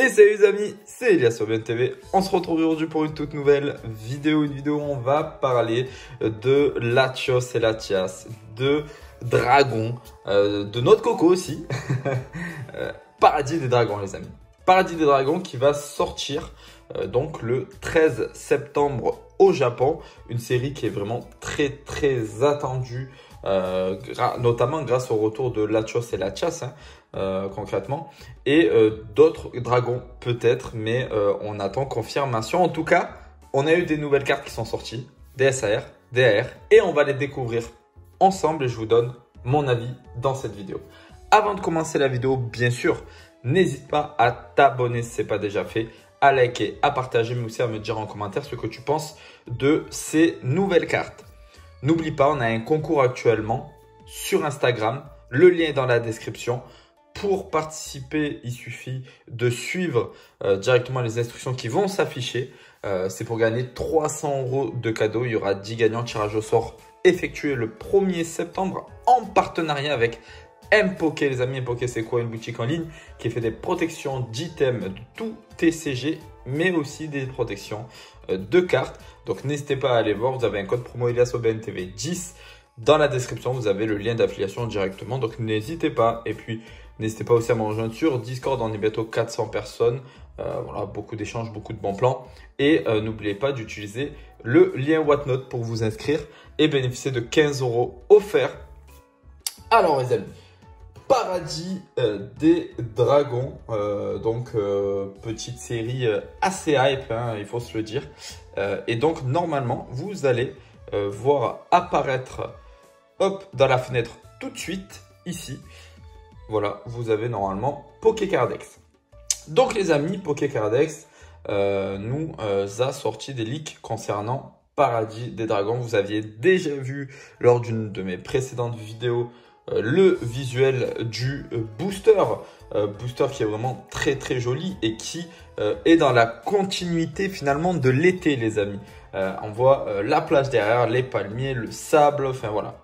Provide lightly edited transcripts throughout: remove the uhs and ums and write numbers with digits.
Et salut les amis, c'est Elias sur BNTV. On se retrouve aujourd'hui pour une toute nouvelle vidéo. Une vidéo où on va parler de Latios et Latias, de Dragon, de notre coco aussi. Paradis des Dragons les amis. Paradis des Dragons qui va sortir donc le 13 septembre au Japon. Une série qui est vraiment très attendue. Notamment grâce au retour de Latios et Latias concrètement et d'autres dragons peut-être, mais on attend confirmation. En tout cas, on a eu des nouvelles cartes qui sont sorties, des SAR, des AR, et on va les découvrir ensemble et je vous donne mon avis dans cette vidéo. Avant de commencer la vidéo, bien sûr, n'hésite pas à t'abonner si ce n'est pas déjà fait, à liker, à partager, mais aussi à me dire en commentaire ce que tu penses de ces nouvelles cartes. N'oublie pas, on a un concours actuellement sur Instagram. Le lien est dans la description. Pour participer, il suffit de suivre directement les instructions qui vont s'afficher. C'est pour gagner 300 € de cadeaux. Il y aura 10 gagnants, tirage au sort effectué le 1er septembre en partenariat avec Mpoké. Les amis, Mpoké, c'est quoi? Une boutique en ligne qui fait des protections d'items de tout TCG, mais aussi des protections de cartes. Donc n'hésitez pas à aller voir, vous avez un code promo Elias au BNTV 10 dans la description, vous avez le lien d'affiliation directement, donc n'hésitez pas. Et puis n'hésitez pas aussi à me rejoindre sur Discord, on est bientôt 400 personnes, voilà, beaucoup d'échanges, beaucoup de bons plans. Et n'oubliez pas d'utiliser le lien Whatnot pour vous inscrire et bénéficier de 15 € offerts. Alors les amis, Paradis des Dragons, donc petite série assez hype, hein, il faut se le dire. Et donc normalement, vous allez voir apparaître hop, dans la fenêtre tout de suite, ici. Voilà, vous avez normalement Pokécardex. Donc les amis, Pokécardex nous a sorti des leaks concernant Paradis des Dragons. Vous aviez déjà vu lors d'une de mes précédentes vidéos le visuel du booster. Booster qui est vraiment très joli et qui est dans la continuité finalement de l'été les amis. On voit la plage derrière, les palmiers, le sable, enfin voilà.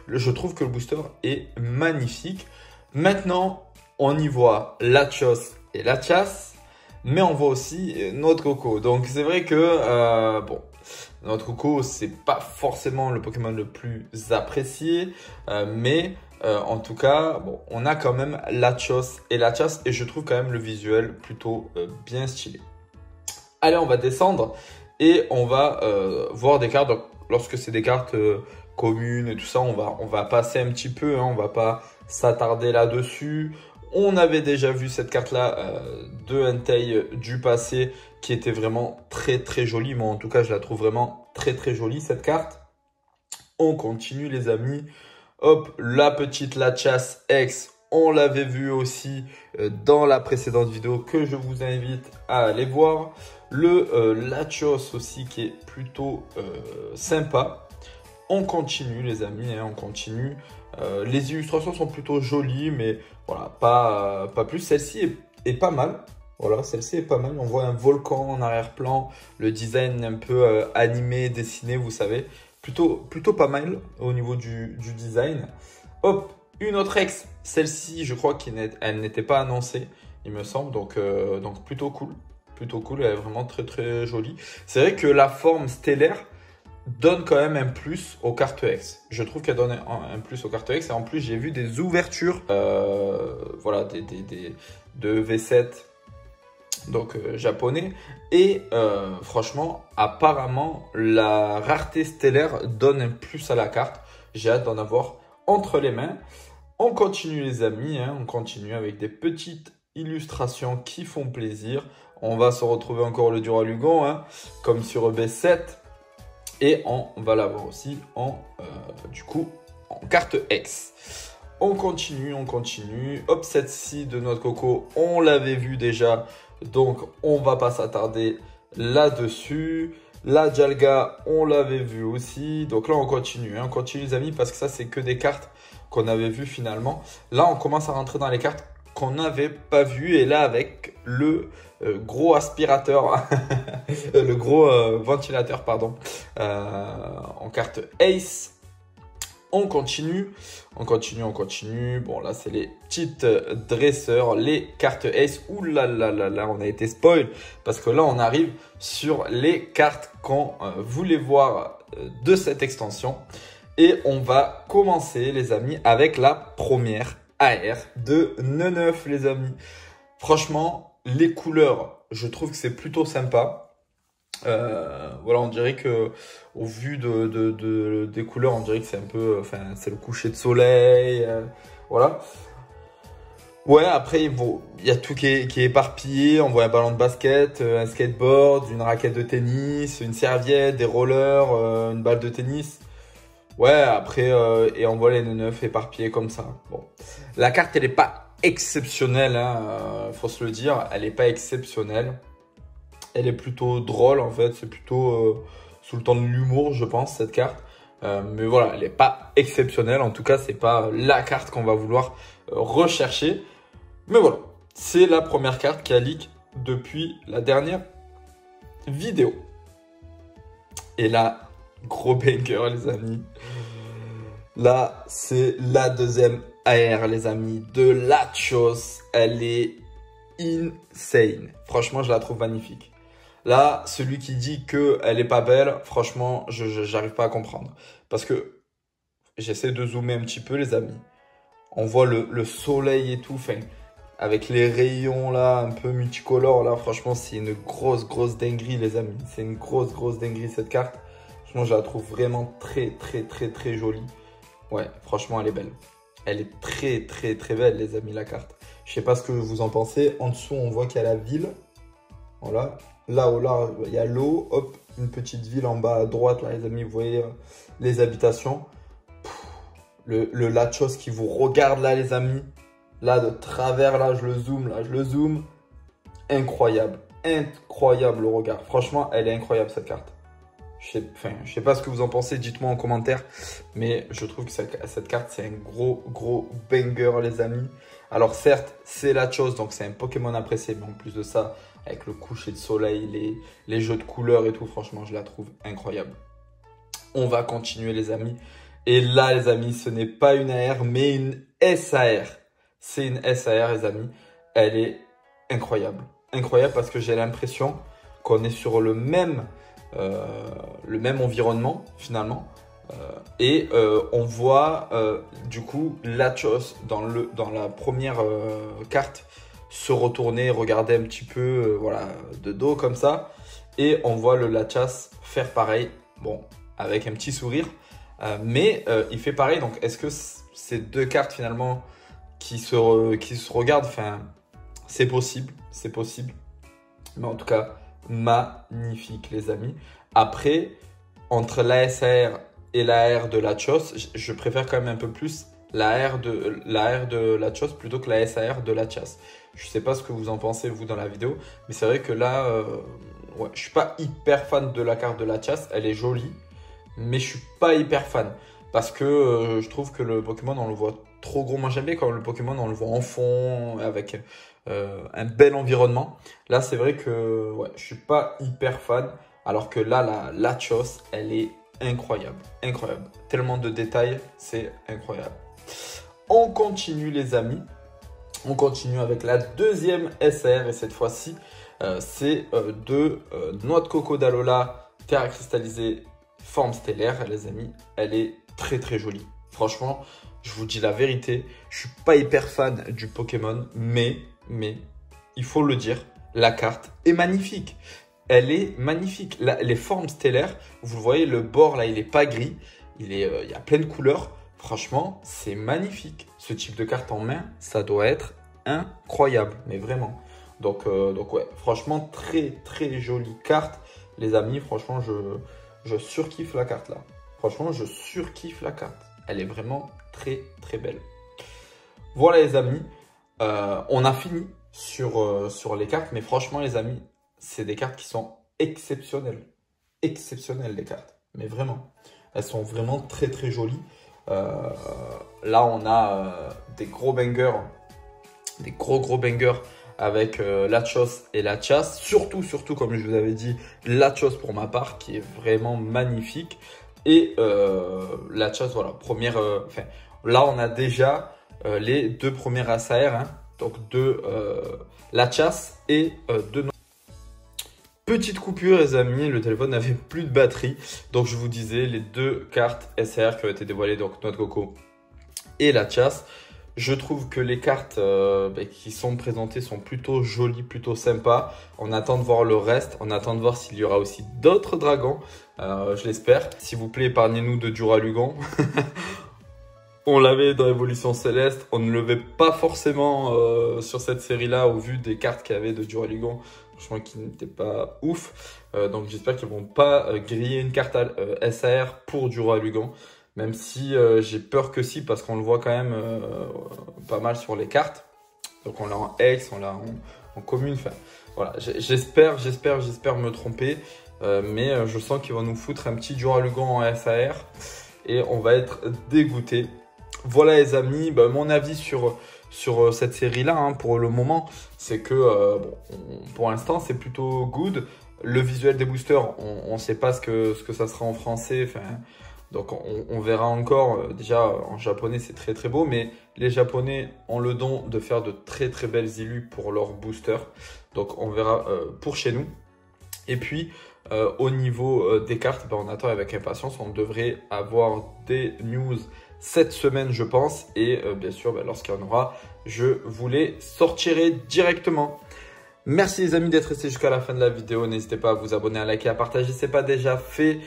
Je trouve que le booster est magnifique. Maintenant, on y voit Latios et Latias, mais on voit aussi notre coco. Donc c'est vrai que bon, notre coco, c'est pas forcément le Pokémon le plus apprécié, mais en tout cas, bon, on a quand même Latios et Latias et je trouve quand même le visuel plutôt bien stylé. Allez, on va descendre et on va voir des cartes. Donc, lorsque c'est des cartes communes et tout ça, on va passer un petit peu, hein, on va pas s'attarder là-dessus. On avait déjà vu cette carte-là de Entei du passé qui était vraiment très jolie. Moi, en tout cas, je la trouve vraiment très jolie cette carte. On continue les amis. Hop, la petite Latias X, on l'avait vu aussi dans la précédente vidéo que je vous invite à aller voir. Le Latios aussi qui est plutôt sympa. On continue les amis, hein, on continue. Les illustrations sont plutôt jolies, mais voilà, pas plus. Celle-ci est pas mal. Voilà, celle-ci est pas mal. On voit un volcan en arrière-plan, le design un peu animé, dessiné, vous savez. Plutôt pas mal au niveau du design. Hop, une autre ex. Celle-ci, je crois qu'elle n'était pas annoncée, il me semble. Donc plutôt cool. Plutôt cool, elle est vraiment très jolie. C'est vrai que la forme stellaire donne quand même un plus aux cartes X. Je trouve qu'elle donne un plus aux cartes X. Et en plus, j'ai vu des ouvertures, voilà, de V7, donc japonais. Et franchement, apparemment, la rareté stellaire donne un plus à la carte. J'ai hâte d'en avoir entre les mains. On continue les amis, hein, on continue avec des petites illustrations qui font plaisir. On va se retrouver encore le Duralugon, hein, comme sur B7. Et on va l'avoir aussi du coup, en carte X. On continue. Hop, cette-ci de notre coco, on l'avait vu déjà. Donc, on va pas s'attarder là-dessus. La Dialga, on l'avait vu aussi. Donc là, on continue. Hein, on continue les amis parce que ça, c'est que des cartes qu'on avait vues finalement. Là, on commence à rentrer dans les cartes qu'on n'avait pas vues. Et là, avec le gros aspirateur, le gros ventilateur, pardon, en carte Ace. On continue, on continue, on continue. Bon, là, c'est les petites dresseurs, les cartes Ace. Ouh là là là là, on a été spoil. Parce que là, on arrive sur les cartes qu'on voulait voir de cette extension. Et on va commencer, les amis, avec la première AR de Neneuf, les amis. Franchement, les couleurs, je trouve que c'est plutôt sympa. Voilà, on dirait que au vu des couleurs, on dirait que c'est un peu, enfin, c'est le coucher de soleil, voilà. Ouais, après il y a tout qui est éparpillé. On voit un ballon de basket, un skateboard, une raquette de tennis, une serviette, des rollers, une balle de tennis. Ouais, après et on voit les 9 éparpillés comme ça. Bon, la carte elle est pas exceptionnelle, hein, faut se le dire, elle est pas exceptionnelle. Elle est plutôt drôle en fait, c'est plutôt sous le temps de l'humour je pense cette carte. Mais voilà, elle n'est pas exceptionnelle, en tout cas c'est pas la carte qu'on va vouloir rechercher. Mais voilà, c'est la première carte qui a leak depuis la dernière vidéo. Et là, gros banger les amis. Là, c'est la deuxième AR les amis de Latios. Elle est insane. Franchement, je la trouve magnifique. Là, celui qui dit qu'elle est pas belle, franchement, j'arrive pas à comprendre. Parce que j'essaie de zoomer un petit peu, les amis. On voit le soleil et tout, enfin, avec les rayons là, un peu multicolores là. Franchement, c'est une grosse dinguerie, les amis. C'est une grosse dinguerie cette carte. Franchement, je la trouve vraiment très jolie. Ouais, franchement, elle est belle. Elle est très belle, les amis, la carte. Je sais pas ce que vous en pensez. En dessous, on voit qu'il y a la ville. Voilà. Là, au large, il y a l'eau. Hop, une petite ville en bas à droite, là, les amis. Vous voyez les habitations. Le Latios qui vous regarde, là, les amis. Là, de travers, là, je le zoome. Incroyable. Incroyable, le regard. Franchement, elle est incroyable, cette carte. Je sais pas ce que vous en pensez, dites-moi en commentaire. Mais je trouve que cette carte, c'est un gros banger, les amis. Alors certes, c'est Latios, donc c'est un Pokémon apprécié. Mais en plus de ça, avec le coucher de soleil, les jeux de couleurs et tout, franchement, je la trouve incroyable. On va continuer, les amis. Et là, les amis, ce n'est pas une AR, mais une SAR. C'est une SAR, les amis. Elle est incroyable. Incroyable parce que j'ai l'impression qu'on est sur le même environnement finalement on voit du coup Latios dans la première carte se retourner, regarder un petit peu voilà, de dos comme ça, et on voit le Latias faire pareil, bon avec un petit sourire, mais il fait pareil. Donc est-ce que ces deux cartes finalement qui se regardent, enfin c'est possible, mais en tout cas magnifique, les amis. Après, entre la SAR et la AR de Latios, je préfère quand même un peu plus la AR de Latios plutôt que la SAR de Latias. Je sais pas ce que vous en pensez, vous, dans la vidéo, mais c'est vrai que là, ouais, je suis pas hyper fan de la carte de Latias. Elle est jolie, mais je suis pas hyper fan parce que je trouve que le Pokémon, on le voit trop gros. Moi, j'aime bien quand le Pokémon, on le voit en fond, avec un bel environnement. Là, c'est vrai que ouais, je suis pas hyper fan. Alors que là, la Latios, elle est incroyable. Tellement de détails, c'est incroyable. On continue, les amis. On continue avec la deuxième SR. Et cette fois-ci, c'est de Noix de Coco d'Alola, Terra cristallisée, forme stellaire, les amis. Elle est très jolie. Franchement, je vous dis la vérité, je suis pas hyper fan du Pokémon, mais il faut le dire, la carte est magnifique. Elle est magnifique. Les formes stellaires, vous le voyez, le bord là, il est pas gris, il y a plein de couleurs. Franchement, c'est magnifique. Ce type de carte en main, ça doit être incroyable, mais vraiment. Donc ouais, franchement, très jolie carte, les amis. Franchement, je surkiffe la carte là. Franchement, je surkiffe la carte. Elle est vraiment très belle. Voilà, les amis. On a fini sur les cartes, mais franchement, les amis, c'est des cartes qui sont exceptionnelles. Exceptionnelles, les cartes. Mais vraiment. Elles sont vraiment très jolies. Là, on a des gros bangers. Des gros bangers avec Latios et Latias. Surtout, comme je vous avais dit, Latios pour ma part, qui est vraiment magnifique. Et Latias, voilà, première. Enfin, là, on a déjà les deux premières ASAR, hein, donc deux Latias et deux. Petite coupure, les amis, le téléphone n'avait plus de batterie. Donc, je vous disais, les deux cartes SR qui ont été dévoilées, donc Noix de Coco et Latias. Je trouve que les cartes qui sont présentées sont plutôt jolies, plutôt sympas. On attend de voir le reste, on attend de voir s'il y aura aussi d'autres dragons, je l'espère. S'il vous plaît, épargnez-nous de Duralugon. On l'avait dans Évolution Céleste, on ne le l'avait pas forcément sur cette série-là au vu des cartes qu'il y avait de Duralugon. Franchement, qui n'étaient pas ouf. Donc j'espère qu'ils ne vont pas griller une carte SAR pour Duralugon. Même si j'ai peur que si, parce qu'on le voit quand même pas mal sur les cartes. Donc on l'a en ex, on l'a en commune. Enfin, voilà, j'espère me tromper. Mais je sens qu'ils vont nous foutre un petit Duralugon en SAR. Et on va être dégoûté. Voilà les amis, mon avis sur cette série-là, hein, pour le moment, c'est que pour l'instant, c'est plutôt good. Le visuel des boosters, on ne sait pas ce que ça sera en français. Donc on verra encore. Déjà en japonais c'est très très beau, mais les japonais ont le don de faire de très très belles illus pour leurs boosters. Donc on verra pour chez nous. Et puis au niveau des cartes, on attend avec impatience. On devrait avoir des news cette semaine je pense. Et bien sûr lorsqu'il y en aura, je vous les sortirai directement. Merci les amis d'être restés jusqu'à la fin de la vidéo. N'hésitez pas à vous abonner, à liker, à partager si ce n'est pas déjà fait.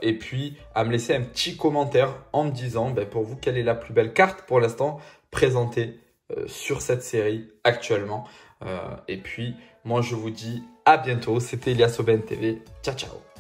Et puis à me laisser un petit commentaire en me disant pour vous quelle est la plus belle carte pour l'instant présentée sur cette série actuellement. Et puis moi je vous dis à bientôt. C'était Elias Aubin TV. Ciao ciao.